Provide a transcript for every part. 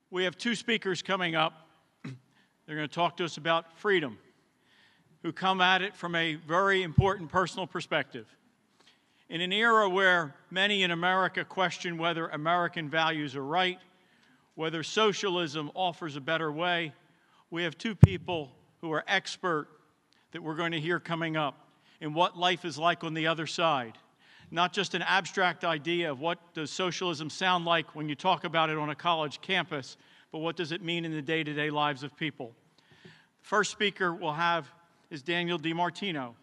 We have two speakers coming up. They're going to talk to us about freedom, who come at it from a very important personal perspective. In an era where many in America question whether American values are right, whether socialism offers a better way, we have two people who are expert that we're going to hear coming up in what life is like on the other side. Not just an abstract idea of what does socialism sound like when you talk about it on a college campus, but what does it mean in the day-to-day lives of people. The first speaker we'll have is Daniel DiMartino.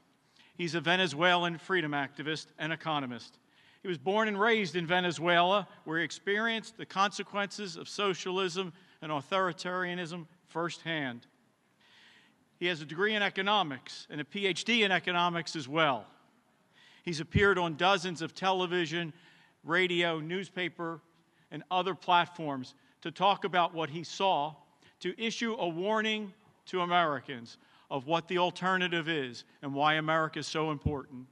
He's a Venezuelan freedom activist and economist. He was born and raised in Venezuela, where he experienced the consequences of socialism and authoritarianism firsthand. He has a degree in economics and a PhD in economics as well. He's appeared on dozens of television, radio, newspaper, and other platforms to talk about what he saw, to issue a warning to Americans of what the alternative is and why America is so important.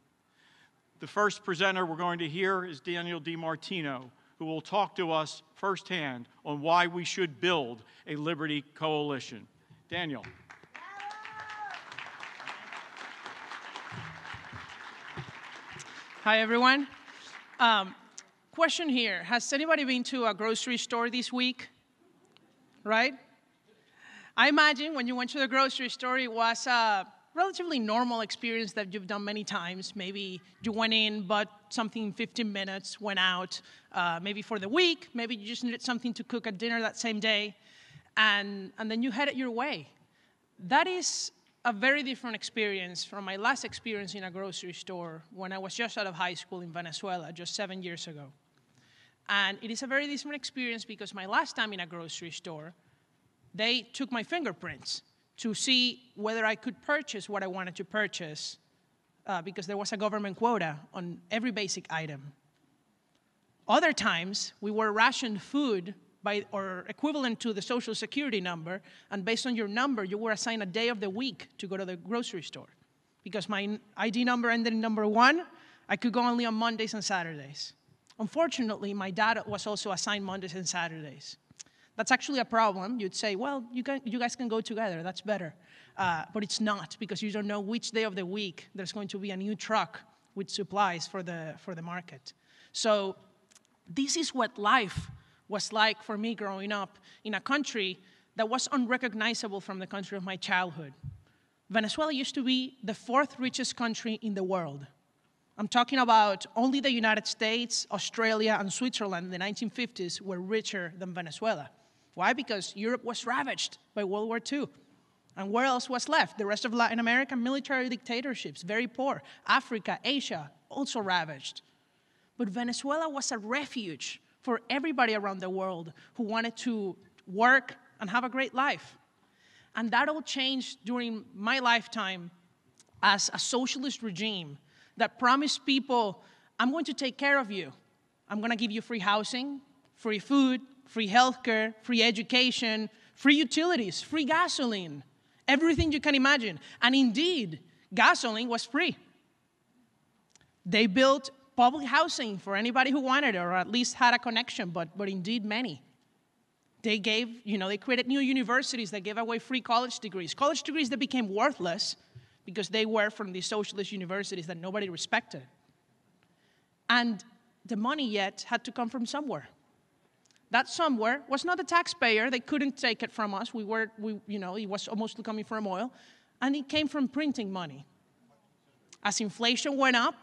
The first presenter we're going to hear is Daniel DiMartino, who will talk to us firsthand on why we should build a Liberty Coalition. Daniel. Hi, everyone. Question here. Has anybody been to a grocery store this week? Right? I imagine when you went to the grocery store, it was a relatively normal experience that you've done many times. Maybe you went in, bought something in 15 minutes, went out, maybe for the week. Maybe you just needed something to cook at dinner that same day, and then you headed your way. That is a very different experience from my last experience in a grocery store when I was just out of high school in Venezuela, just 7 years ago. And it is a very different experience because my last time in a grocery store, they took my fingerprints to see whether I could purchase what I wanted to purchase because there was a government quota on every basic item. Other times, we were rationed food or equivalent to the Social Security number, and based on your number, you were assigned a day of the week to go to the grocery store. Because my ID number ended in number 1, I could go only on Mondays and Saturdays. Unfortunately, my dad was also assigned Mondays and Saturdays. That's actually a problem. You'd say, well, you guys can go together, that's better. But it's not, because you don't know which day of the week there's going to be a new truck with supplies for the market. So this is what life was like for me growing up in a country that was unrecognizable from the country of my childhood. Venezuela used to be the 4th richest country in the world. I'm talking about only the United States, Australia, and Switzerland in the 1950s were richer than Venezuela. Why? Because Europe was ravaged by World War II. And where else was left? The rest of Latin America, military dictatorships, very poor. Africa, Asia, also ravaged. But Venezuela was a refuge for everybody around the world who wanted to work and have a great life. And that all changed during my lifetime as a socialist regime that promised people, I'm going to take care of you. I'm going to give you free housing, free food, free healthcare, free education, free utilities, free gasoline, everything you can imagine. And indeed, gasoline was free. They built public housing for anybody who wanted it, or at least had a connection, but indeed many. They created new universities that gave away free college degrees that became worthless because they were from these socialist universities that nobody respected. And the money yet had to come from somewhere. That somewhere was not the taxpayer. They couldn't take it from us. It was mostly coming from oil. And it came from printing money. As inflation went up,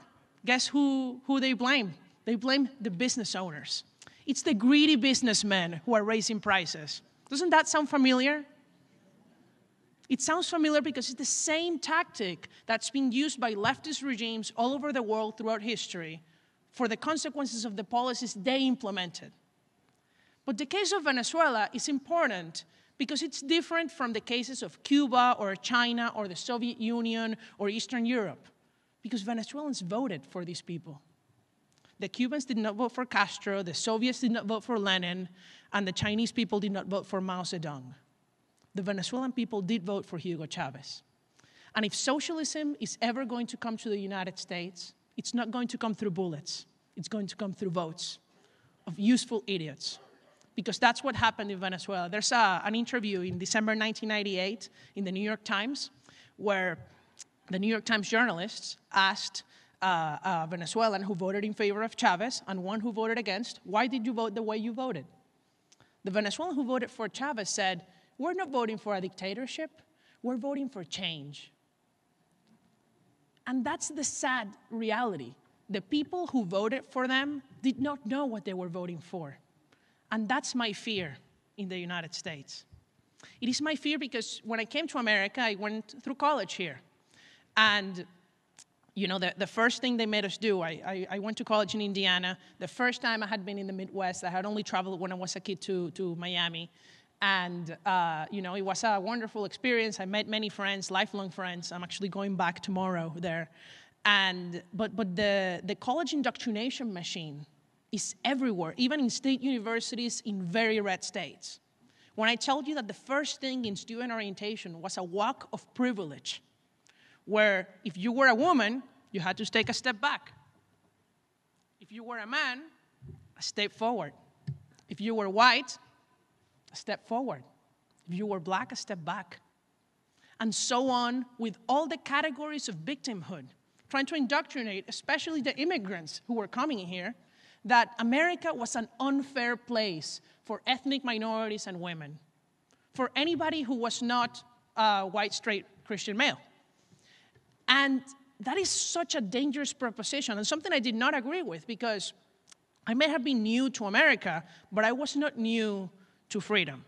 guess who they blame? They blame the business owners. It's the greedy businessmen who are raising prices. Doesn't that sound familiar? It sounds familiar because it's the same tactic that's been used by leftist regimes all over the world throughout history for the consequences of the policies they implemented. But the case of Venezuela is important because it's different from the cases of Cuba or China or the Soviet Union or Eastern Europe. Because Venezuelans voted for these people. The Cubans did not vote for Castro, the Soviets did not vote for Lenin, and the Chinese people did not vote for Mao Zedong. The Venezuelan people did vote for Hugo Chavez. And if socialism is ever going to come to the United States, it's not going to come through bullets. It's going to come through votes of useful idiots. because that's what happened in Venezuela. There's an interview in December 1998 in the New York Times where the New York Times journalists asked a Venezuelan who voted in favor of Chavez and one who voted against, why did you vote the way you voted? The Venezuelan who voted for Chavez said, we're not voting for a dictatorship, we're voting for change. And that's the sad reality. The people who voted for them did not know what they were voting for. And that's my fear in the United States. It is my fear because when I came to America, I went through college here. And you know, the first thing they made us do, I went to college in Indiana. The first time I had been in the Midwest, I had only traveled when I was a kid to Miami. And, you know, it was a wonderful experience. I met many friends, lifelong friends. I'm actually going back tomorrow there. But the college indoctrination machine is everywhere, even in state universities in very red states. When I told you that the first thing in student orientation was a walk of privilege, where if you were a woman, you had to take a step back. If you were a man, a step forward. If you were white, a step forward. If you were black, a step back. And so on with all the categories of victimhood, trying to indoctrinate, especially the immigrants who were coming here, that America was an unfair place for ethnic minorities and women, for anybody who was not a white, straight Christian male. And that is such a dangerous proposition and something I did not agree with because I may have been new to America, but I was not new to freedom.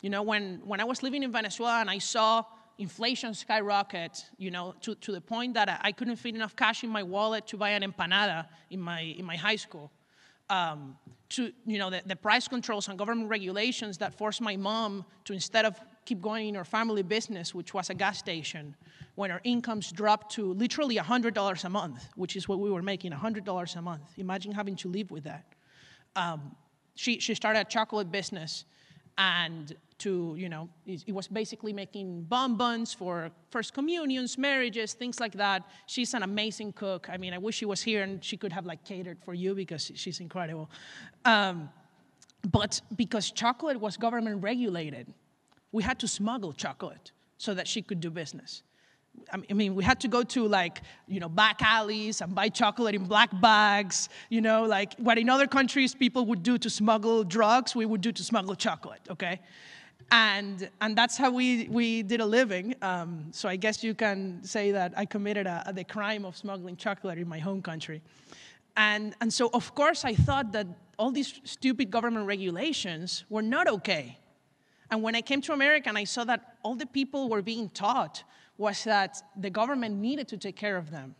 You know, when I was living in Venezuela and I saw inflation skyrocket, you know, to the point that I couldn't fit enough cash in my wallet to buy an empanada in my high school, to, you know, the price controls and government regulations that forced my mom to, instead of keep going in her family business, which was a gas station, when our incomes dropped to literally $100 a month, which is what we were making, $100 a month. Imagine having to live with that. She started a chocolate business, and you know, it was basically making bonbons for first communions, marriages, things like that. She's an amazing cook. I mean, I wish she was here and she could have like catered for you because she's incredible. But because chocolate was government regulated, we had to smuggle chocolate so that she could do business. I mean, we had to go to, like, you know, back alleys and buy chocolate in black bags, you know, like what in other countries people would do to smuggle drugs, we would do to smuggle chocolate, okay? And that's how we did a living. So I guess you can say that I committed the crime of smuggling chocolate in my home country. And so, of course, I thought that all these stupid government regulations were not okay. And when I came to America and I saw that all the people were being taught was that the government needed to take care of them,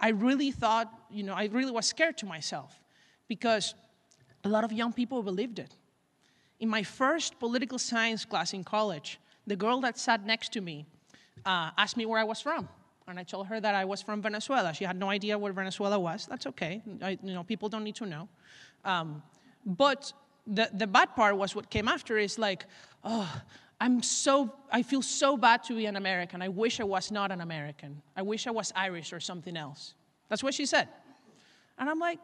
I really thought, you know, I really was scared to myself because a lot of young people believed it. In my first political science class in college, the girl that sat next to me asked me where I was from. And I told her that I was from Venezuela. She had no idea where Venezuela was. That's okay. You know, people don't need to know. But the bad part was what came after is like, oh, I feel so bad to be an American. I wish I was not an American. I wish I was Irish or something else. That's what she said. And I'm like,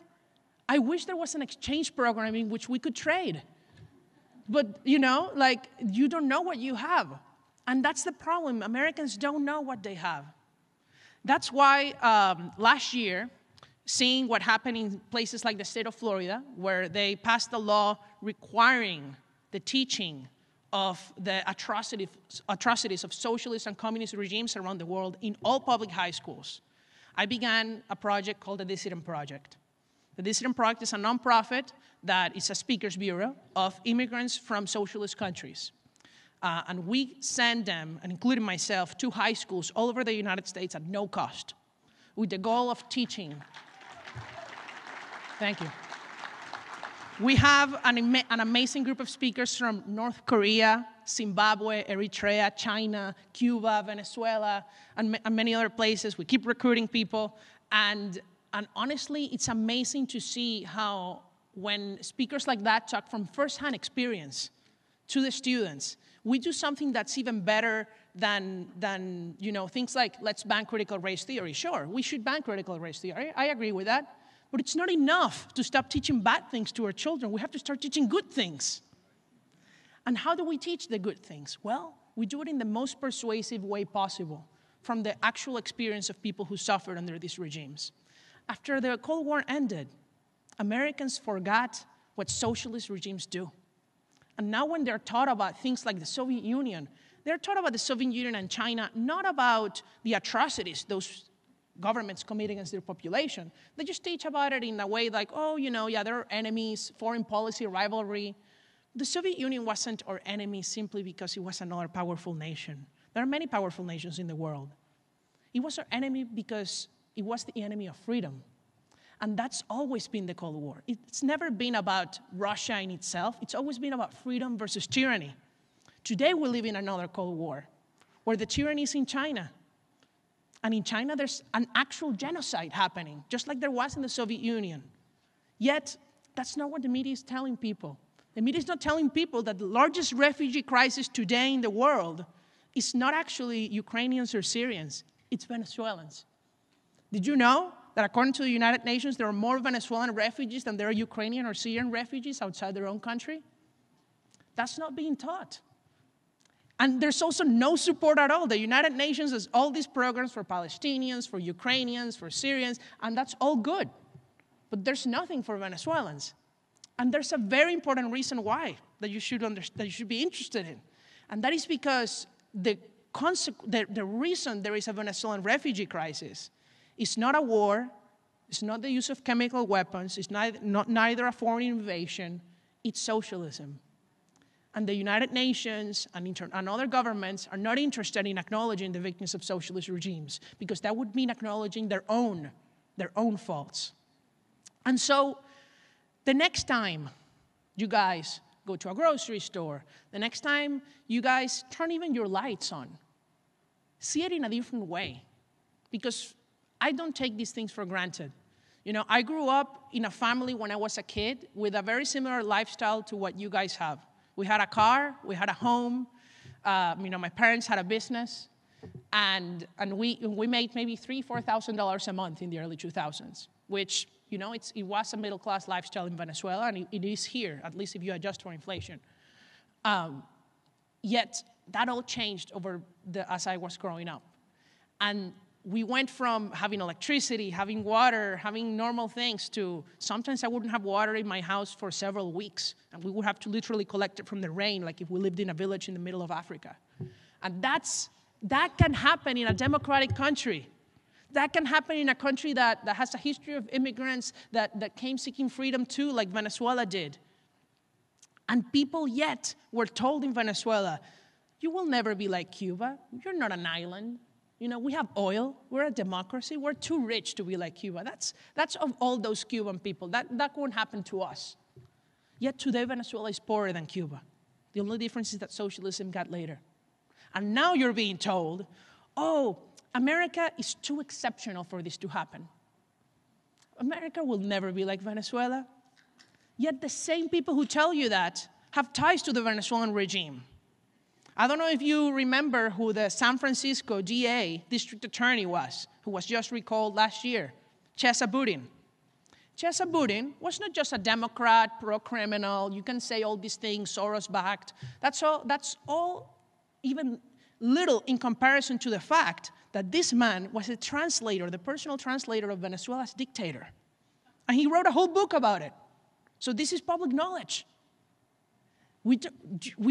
I wish there was an exchange program in which we could trade. But, you know, like, you don't know what you have. And that's the problem. Americans don't know what they have. That's why last year, seeing what happened in places like the state of Florida, where they passed a law requiring the teaching of the atrocities of socialist and communist regimes around the world in all public high schools, I began a project called the Dissident Project. The Dissident Project is a nonprofit that is a speakers bureau of immigrants from socialist countries. And we send them, and including myself, to high schools all over the United States at no cost, with the goal of teaching. Thank you. We have an amazing group of speakers from North Korea, Zimbabwe, Eritrea, China, Cuba, Venezuela, and many other places. We keep recruiting people. And honestly, it's amazing to see how when speakers like that talk from firsthand experience to the students, we do something that's even better than you know, things like let's ban critical race theory. Sure, we should ban critical race theory. I agree with that. But it's not enough to stop teaching bad things to our children. We have to start teaching good things. And how do we teach the good things? Well, we do it in the most persuasive way possible, from the actual experience of people who suffered under these regimes. After the Cold War ended, Americans forgot what socialist regimes do. And now when they're taught about things like the Soviet Union, they're taught about the Soviet Union and China, not about the atrocities those governments commit against their population. They just teach about it in a way like, oh, yeah, they're enemies, foreign policy, rivalry. The Soviet Union wasn't our enemy simply because it was another powerful nation. There are many powerful nations in the world. It was our enemy because it was the enemy of freedom. And that's always been the Cold War. It's never been about Russia in itself. It's always been about freedom versus tyranny. Today we live in another Cold War, where the tyranny is in China. And in China there's an actual genocide happening, just like there was in the Soviet Union. Yet, that's not what the media is telling people. The media is not telling people that the largest refugee crisis today in the world is not actually Ukrainians or Syrians, it's Venezuelans. Did you know that according to the United Nations, there are more Venezuelan refugees than there are Ukrainian or Syrian refugees outside their own country? That's not being taught. And there's also no support at all. The United Nations has all these programs for Palestinians, for Ukrainians, for Syrians, and that's all good. But there's nothing for Venezuelans. And there's a very important reason why that you should be interested in. And that is because the reason there is a Venezuelan refugee crisis is not a war, it's not the use of chemical weapons, it's neither a foreign invasion, it's socialism. And the United Nations and other governments are not interested in acknowledging the victims of socialist regimes, because that would mean acknowledging their own faults. And so, the next time you guys go to a grocery store, the next time you guys turn even your lights on, see it in a different way. Because I don't take these things for granted. I grew up in a family when I was a kid with a very similar lifestyle to what you guys have. We had a car, we had a home, my parents had a business, and we made maybe $3,000, $4,000 a month in the early 2000s, which, it was a middle-class lifestyle in Venezuela, and it is here, at least if you adjust for inflation. Yet, that all changed as I was growing up. And we went from having electricity, having water, having normal things, to sometimes I wouldn't have water in my house for several weeks, and we would have to literally collect it from the rain, like if we lived in a village in the middle of Africa. And that can happen in a democratic country. That can happen in a country that has a history of immigrants that came seeking freedom too, like Venezuela did. And people yet were told in Venezuela, you will never be like Cuba. You're not an island. We have oil. We're a democracy. We're too rich to be like Cuba. That's of all those Cuban people. That won't happen to us. Yet today, Venezuela is poorer than Cuba. The only difference is that socialism got later. And now you're being told, oh, America is too exceptional for this to happen. America will never be like Venezuela. Yet the same people who tell you that have ties to the Venezuelan regime. I don't know if you remember who the San Francisco DA, district attorney was, who was just recalled last year, Chesa Boudin. Chesa Boudin was not just a Democrat, pro-criminal, you can say all these things, Soros-backed. That's all even little in comparison to the fact that this man was a translator, the personal translator of Venezuela's dictator. And he wrote a whole book about it. So this is public knowledge. We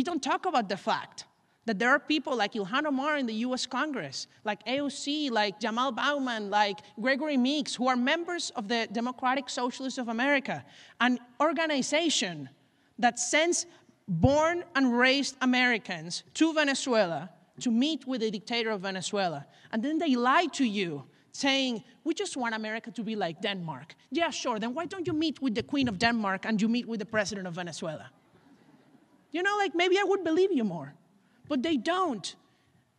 don't talk about the fact that there are people like Ilhan Omar in the US Congress, like AOC, like Jamal Bowman, like Gregory Meeks, who are members of the Democratic Socialists of America, an organization that sends born and raised Americans to Venezuela to meet with the dictator of Venezuela. And then they lie to you, saying, we just want America to be like Denmark. Yeah, sure, then why don't you meet with the Queen of Denmark and you meet with the President of Venezuela? Maybe I would believe you more. But they don't.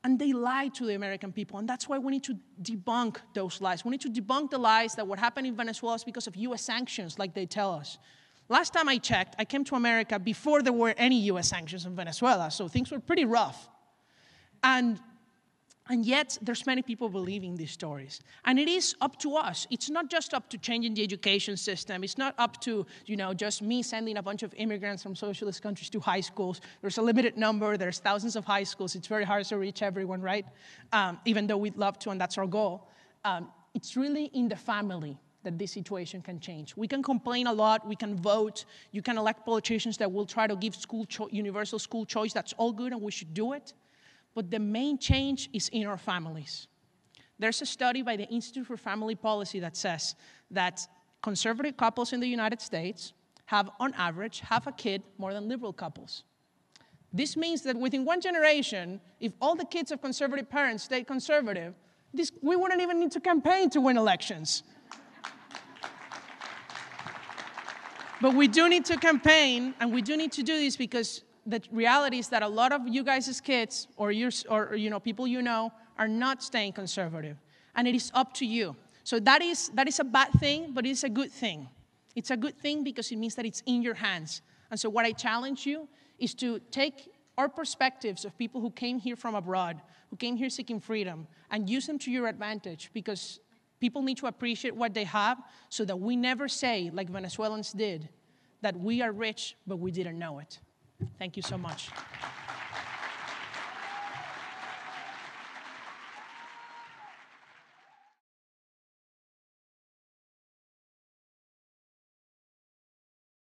And they lie to the American people. And that's why we need to debunk those lies. We need to debunk the lies that what happened in Venezuela is because of US sanctions, like they tell us. Last time I checked, I came to America before there were any US sanctions in Venezuela, so things were pretty rough. And And yet, there's many people believing these stories. And it is up to us. It's not just up to changing the education system. It's not up to, just me sending a bunch of immigrants from socialist countries to high schools. There's a limited number. There's thousands of high schools. It's very hard to reach everyone, right? Even though we'd love to, and that's our goal. It's really in the family that this situation can change. We can complain a lot. We can vote. You can elect politicians that will try to give universal school choice. That's all good, and we should do it. But the main change is in our families. There's a study by the Institute for Family Policy that says that conservative couples in the United States have, on average, half a kid more than liberal couples. This means that within one generation, if all the kids of conservative parents stayed conservative, we wouldn't even need to campaign to win elections. But we do need to campaign, and we do need to do this because the reality is that a lot of you guys' kids or people are not staying conservative, and it is up to you. So that is a bad thing, but it's a good thing. It's a good thing because it means that it's in your hands. And so what I challenge you is to take our perspectives of people who came here from abroad, who came here seeking freedom, and use them to your advantage, because people need to appreciate what they have so that we never say, like Venezuelans did, that we are rich, but we didn't know it. Thank you so much.